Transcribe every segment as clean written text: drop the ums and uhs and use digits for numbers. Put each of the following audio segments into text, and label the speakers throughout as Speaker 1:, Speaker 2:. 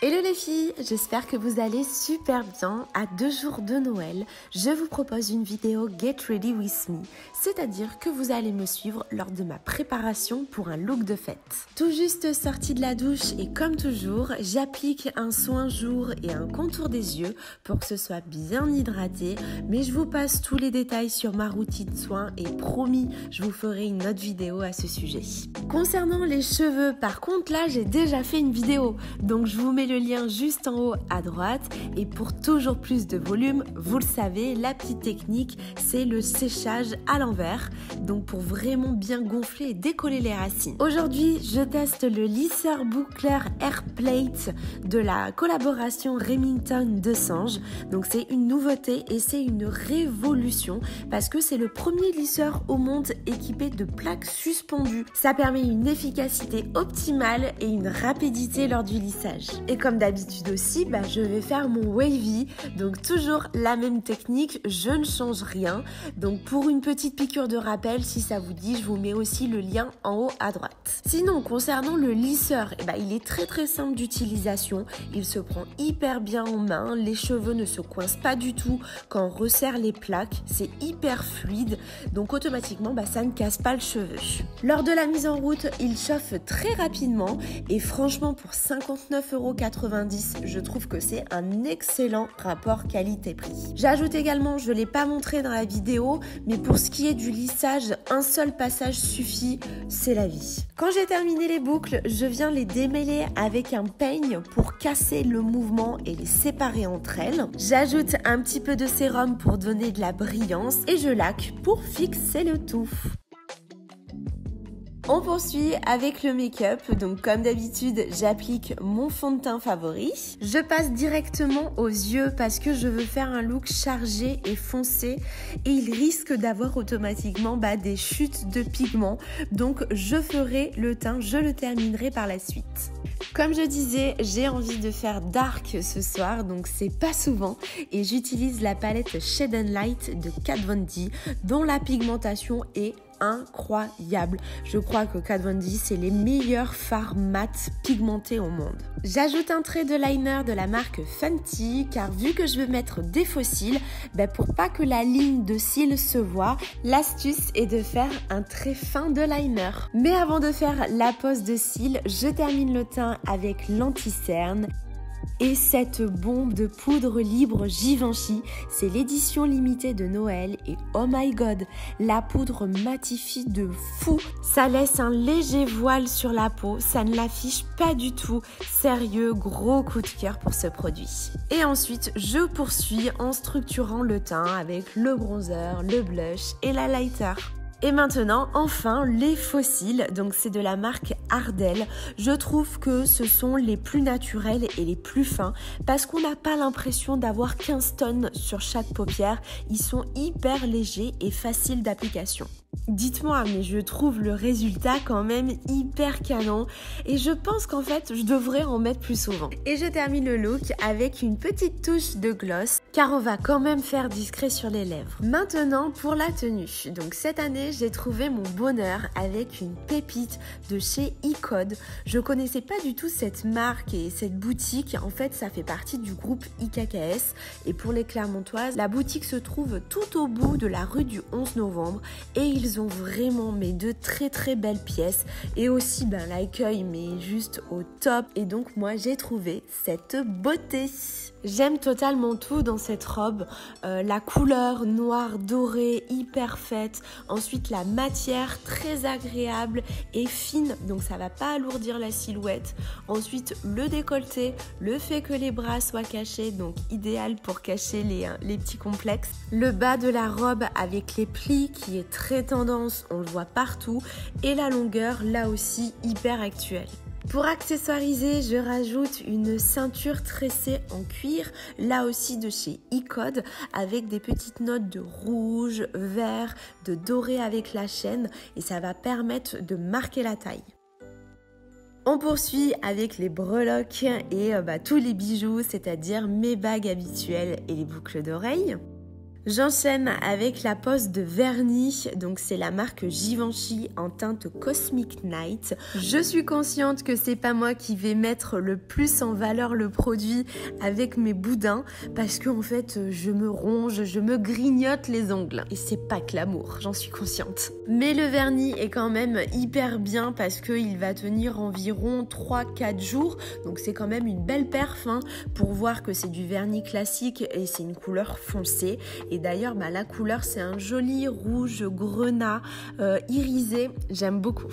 Speaker 1: Hello les filles, j'espère que vous allez super bien. À 2 jours de Noël, je vous propose une vidéo Get Ready With Me, c'est-à-dire que vous allez me suivre lors de ma préparation pour un look de fête. Tout juste sortie de la douche et comme toujours, j'applique un soin jour et un contour des yeux pour que ce soit bien hydraté, mais je vous passe tous les détails sur ma routine soin et promis, je vous ferai une autre vidéo à ce sujet. Concernant les cheveux, par contre là, j'ai déjà fait une vidéo, donc je vous mets le lien juste en haut à droite. Et pour toujours plus de volume, vous le savez, la petite technique, c'est le séchage à l'envers. Donc pour vraiment bien gonfler et décoller les racines. Aujourd'hui, je teste le lisseur boucleur Air Plate de la collaboration Remington de Sange. Donc c'est une nouveauté et c'est une révolution parce que c'est le premier lisseur au monde équipé de plaques suspendues. Ça permet une efficacité optimale et une rapidité lors du lissage. Et comme d'habitude aussi, je vais faire mon wavy, donc toujours la même technique, je ne change rien. Donc pour une petite piqûre de rappel, si ça vous dit, je vous mets aussi le lien en haut à droite. Sinon, concernant le lisseur, il est très simple d'utilisation, il se prend hyper bien en main, les cheveux ne se coincent pas du tout quand on resserre les plaques, c'est hyper fluide, donc automatiquement ça ne casse pas le cheveu. Lors de la mise en route, il chauffe très rapidement et franchement pour 59,90 €, je trouve que c'est un excellent rapport qualité-prix. J'ajoute également, je ne l'ai pas montré dans la vidéo, mais pour ce qui est du lissage, un seul passage suffit, c'est la vie. Quand j'ai terminé les boucles, je viens les démêler avec un peigne pour casser le mouvement et les séparer entre elles. J'ajoute un petit peu de sérum pour donner de la brillance et je laque pour fixer le tout. On poursuit avec le make-up, donc comme d'habitude j'applique mon fond de teint favori. Je passe directement aux yeux parce que je veux faire un look chargé et foncé et il risque d'avoir automatiquement des chutes de pigments, donc je ferai le teint, je le terminerai par la suite. Comme je disais, j'ai envie de faire dark ce soir, donc c'est pas souvent et j'utilise la palette Shade and Light de Kat Von D dont la pigmentation est incroyable. Je crois que Kat Von D c'est les meilleurs fards mat pigmentés au monde. J'ajoute un trait de liner de la marque Fenty car vu que je veux mettre des faux cils, pour pas que la ligne de cils se voit, l'astuce est de faire un trait fin de liner. Mais avant de faire la pose de cils, je termine le teint avec l'anti-cerne. Et cette bombe de poudre libre Givenchy, c'est l'édition limitée de Noël et oh my god, la poudre matifie de fou. Ça laisse un léger voile sur la peau, ça ne l'affiche pas du tout. Sérieux, gros coup de cœur pour ce produit. Et ensuite, je poursuis en structurant le teint avec le bronzer, le blush et la lighter. Et maintenant, enfin, les faux cils, donc c'est de la marque Ardell. Je trouve que ce sont les plus naturels et les plus fins parce qu'on n'a pas l'impression d'avoir 15 tonnes sur chaque paupière. Ils sont hyper légers et faciles d'application. Dites-moi, mais je trouve le résultat quand même hyper canon et je pense qu'en fait, je devrais en mettre plus souvent. Et je termine le look avec une petite touche de gloss car on va quand même faire discret sur les lèvres. Maintenant, pour la tenue. Donc cette année, j'ai trouvé mon bonheur avec une pépite de chez iCode. Je connaissais pas du tout cette marque et cette boutique. En fait, ça fait partie du groupe IKKS et pour les Clermontoises, la boutique se trouve tout au bout de la rue du 11 novembre et ils ont vraiment de très belles pièces et aussi l'accueil mais juste au top et donc moi j'ai trouvé cette beauté. J'aime totalement tout dans cette robe, la couleur noire dorée hyper faite, ensuite la matière très agréable et fine donc ça va pas alourdir la silhouette, ensuite le décolleté, le fait que les bras soient cachés donc idéal pour cacher les petits complexes, le bas de la robe avec les plis qui est très tendance, on le voit partout et la longueur là aussi hyper actuelle. Pour accessoiriser, je rajoute une ceinture tressée en cuir, là aussi de chez iCode, avec des petites notes de rouge, vert, de doré avec la chaîne et ça va permettre de marquer la taille. On poursuit avec les breloques et tous les bijoux, c'est-à-dire mes bagues habituelles et les boucles d'oreilles. J'enchaîne avec la pose de vernis, donc c'est la marque Givenchy en teinte Cosmic Night. Je suis consciente que c'est pas moi qui vais mettre le plus en valeur le produit avec mes boudins parce que en fait je me ronge, je me grignote les ongles et c'est pas que l'amour, j'en suis consciente. Mais le vernis est quand même hyper bien parce qu'il va tenir environ 3-4 jours, donc c'est quand même une belle perf pour voir que c'est du vernis classique et c'est une couleur foncée. Et d'ailleurs, la couleur, c'est un joli rouge grenat irisé. J'aime beaucoup.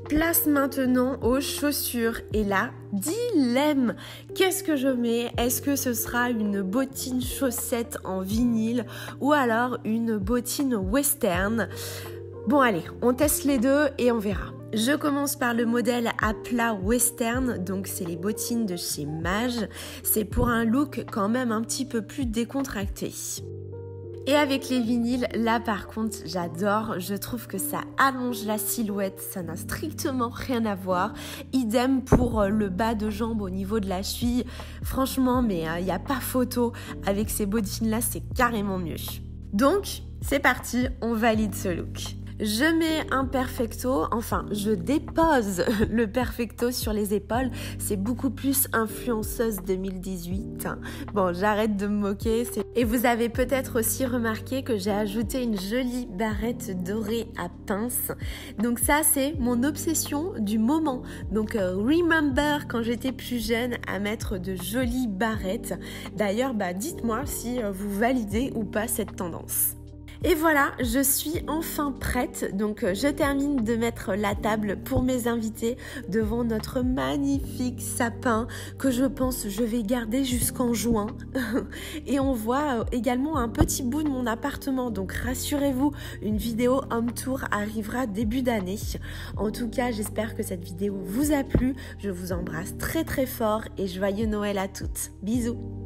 Speaker 1: Place maintenant aux chaussures. Et là, dilemme. Qu'est-ce que je mets? Est-ce que ce sera une bottine chaussette en vinyle ou alors une bottine western? Bon allez, on teste les deux et on verra. Je commence par le modèle à plat western, donc c'est les bottines de chez Mage. C'est pour un look quand même un petit peu plus décontracté. Et avec les vinyles, là par contre, j'adore. Je trouve que ça allonge la silhouette, ça n'a strictement rien à voir. Idem pour le bas de jambe au niveau de la cheville. Franchement, mais il n'y a pas photo. Avec ces bottines-là, c'est carrément mieux. Donc, c'est parti, on valide ce look. Je mets un perfecto, enfin je dépose le perfecto sur les épaules, c'est beaucoup plus influenceuse 2018. Bon, j'arrête de me moquer. Et vous avez peut-être aussi remarqué que j'ai ajouté une jolie barrette dorée à pince. Donc ça, c'est mon obsession du moment. Donc remember quand j'étais plus jeune à mettre de jolies barrettes. D'ailleurs, dites-moi si vous validez ou pas cette tendance. Et voilà, je suis enfin prête, donc je termine de mettre la table pour mes invités devant notre magnifique sapin que je pense je vais garder jusqu'en juin. Et on voit également un petit bout de mon appartement, donc rassurez-vous, une vidéo home tour arrivera début d'année. En tout cas, j'espère que cette vidéo vous a plu, je vous embrasse très très fort et joyeux Noël à toutes. Bisous!